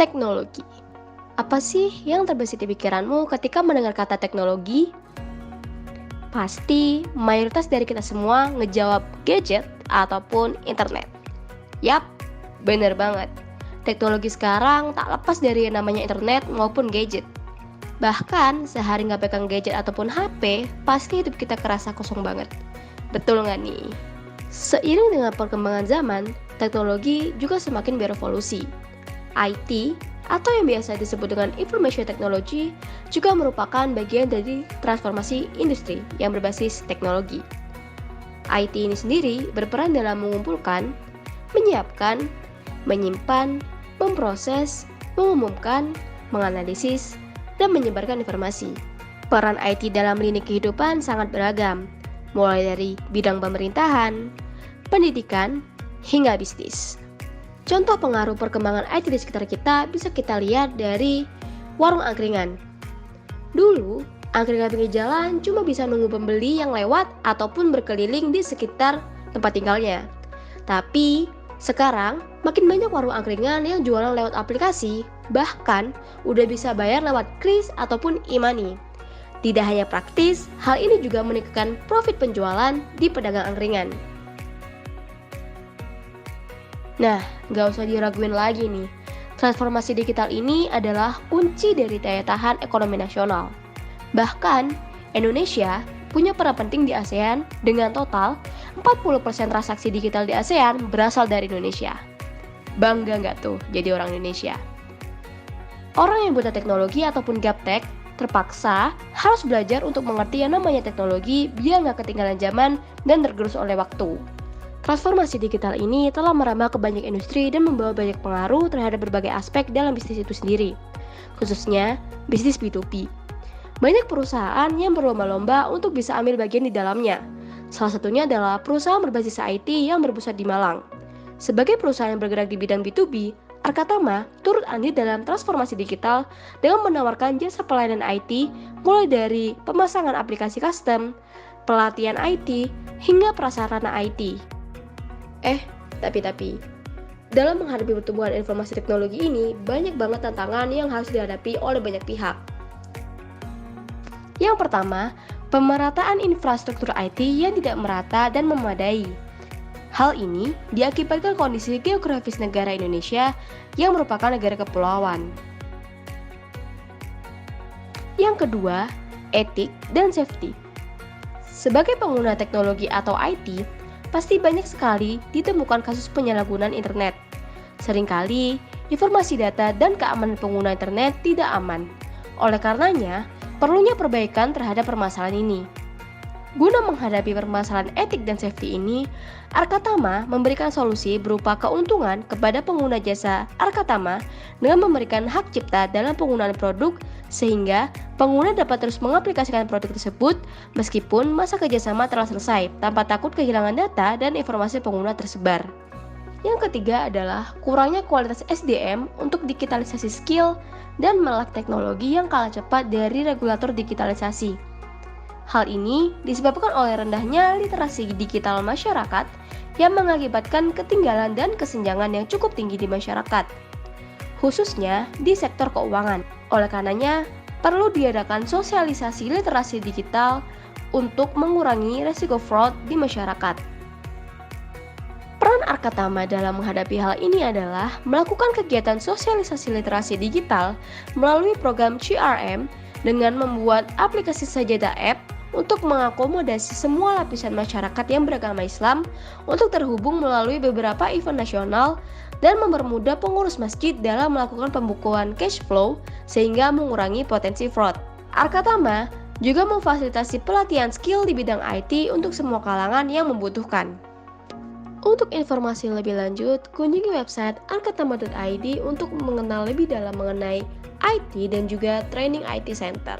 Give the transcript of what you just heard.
Teknologi. Apa sih yang terbesit di pikiranmu ketika mendengar kata teknologi? Pasti mayoritas dari kita semua ngejawab gadget ataupun internet. Yap, bener banget. Teknologi sekarang tak lepas dari yang namanya internet maupun gadget. Bahkan sehari nggak pegang gadget ataupun HP, pasti hidup kita kerasa kosong banget. Betul nggak nih? Seiring dengan perkembangan zaman, teknologi juga semakin berevolusi. IT atau yang biasa disebut dengan information technology juga merupakan bagian dari transformasi industri yang berbasis teknologi. IT ini sendiri berperan dalam mengumpulkan, menyiapkan, menyimpan, memproses, mengumumkan, menganalisis, dan menyebarkan informasi. Peran IT dalam lini kehidupan sangat beragam, mulai dari bidang pemerintahan, pendidikan, hingga bisnis. Contoh pengaruh perkembangan IT di sekitar kita bisa kita lihat dari warung angkringan. Dulu, angkringan pinggir jalan cuma bisa nunggu pembeli yang lewat ataupun berkeliling di sekitar tempat tinggalnya. Tapi, sekarang makin banyak warung angkringan yang jualan lewat aplikasi, bahkan udah bisa bayar lewat kris ataupun e-money. Tidak hanya praktis, hal ini juga meningkatkan profit penjualan di pedagang angkringan. Nah, gak usah diraguin lagi nih. Transformasi digital ini adalah kunci dari daya tahan ekonomi nasional. Bahkan, Indonesia punya peran penting di ASEAN dengan total 40% transaksi digital di ASEAN berasal dari Indonesia. Bangga nggak tuh jadi orang Indonesia? Orang yang buta teknologi ataupun gaptek terpaksa harus belajar untuk mengerti yang namanya teknologi biar nggak ketinggalan zaman dan tergerus oleh waktu. Transformasi digital ini telah merambah ke banyak industri dan membawa banyak pengaruh terhadap berbagai aspek dalam bisnis itu sendiri, khususnya bisnis B2B. Banyak perusahaan yang berlomba-lomba untuk bisa ambil bagian di dalamnya. Salah satunya adalah perusahaan berbasis IT yang berpusat di Malang. Sebagai perusahaan yang bergerak di bidang B2B, Arkatama turut andil dalam transformasi digital dengan menawarkan jasa pelayanan IT mulai dari pemasangan aplikasi custom, pelatihan IT, hingga prasarana IT. Tapi, dalam menghadapi pertumbuhan informasi teknologi ini, banyak banget tantangan yang harus dihadapi oleh banyak pihak. Yang pertama, pemerataan infrastruktur IT yang tidak merata dan memadai. Hal ini diakibatkan kondisi geografis negara Indonesia yang merupakan negara kepulauan. Yang kedua, etik dan safety. Sebagai pengguna teknologi atau IT, pasti banyak sekali ditemukan kasus penyalahgunaan internet. Seringkali, informasi data dan keamanan pengguna internet tidak aman. Oleh karenanya, perlunya perbaikan terhadap permasalahan ini. Guna menghadapi permasalahan etik dan safety ini, Arkatama memberikan solusi berupa keuntungan kepada pengguna jasa Arkatama dengan memberikan hak cipta dalam penggunaan produk sehingga pengguna dapat terus mengaplikasikan produk tersebut meskipun masa kerjasama telah selesai tanpa takut kehilangan data dan informasi pengguna tersebar. Yang ketiga adalah kurangnya kualitas SDM untuk digitalisasi skill dan melek teknologi yang kalah cepat dari regulator digitalisasi. Hal ini disebabkan oleh rendahnya literasi digital masyarakat yang mengakibatkan ketinggalan dan kesenjangan yang cukup tinggi di masyarakat, khususnya di sektor keuangan. Oleh karenanya, perlu diadakan sosialisasi literasi digital untuk mengurangi resiko fraud di masyarakat. Peran Arkatama dalam menghadapi hal ini adalah melakukan kegiatan sosialisasi literasi digital melalui program CRM dengan membuat aplikasi Sajadah App untuk mengakomodasi semua lapisan masyarakat yang beragama Islam untuk terhubung melalui beberapa event nasional dan mempermudah pengurus masjid dalam melakukan pembukuan cash flow sehingga mengurangi potensi fraud. Arkatama juga memfasilitasi pelatihan skill di bidang IT untuk semua kalangan yang membutuhkan. Untuk informasi lebih lanjut, kunjungi website arkatama.id untuk mengenal lebih dalam mengenai IT dan juga training IT Center.